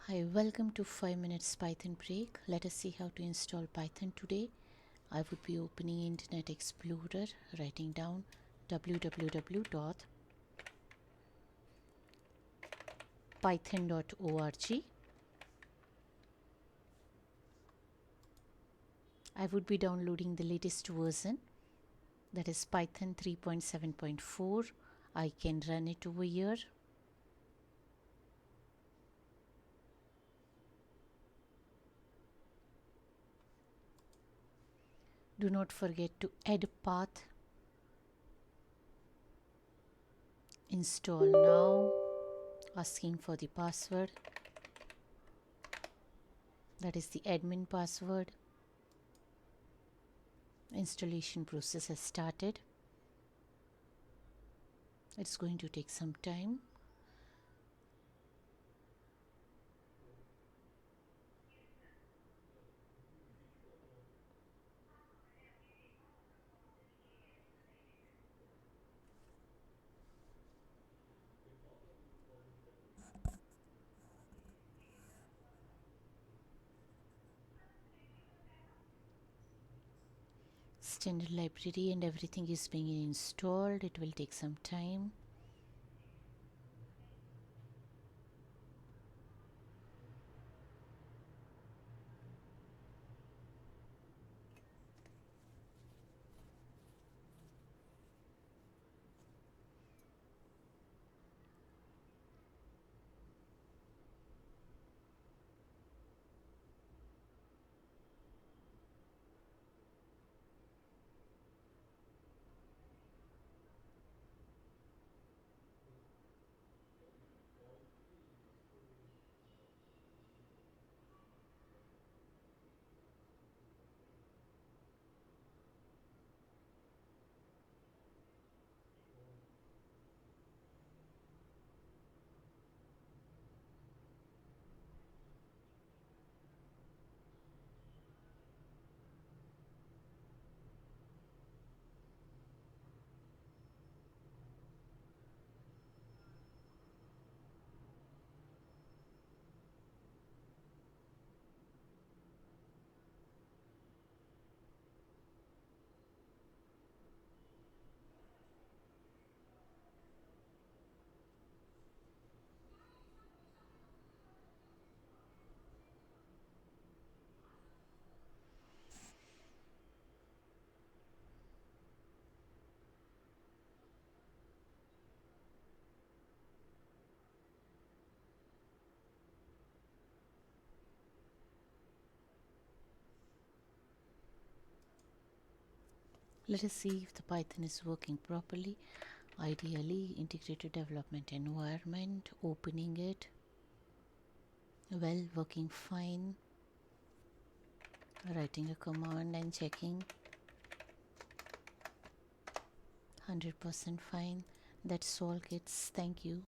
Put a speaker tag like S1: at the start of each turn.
S1: Hi, welcome to 5 minutes Python break. Let us see how to install Python today. I would be opening Internet Explorer, writing down www.python.org. I would be downloading the latest version, that is Python 3.7.4. I can run it over here. Do not forget to add path. Install now. Asking for the password. That is the admin password. Installation process has started. It's going to take some time. Standard library and everything is being installed. It will take some time. Let us see if the Python is working properly. Ideally, integrated development environment, opening it. Well, working fine. Writing a command and checking. 100% fine. That's all, kids. Thank you.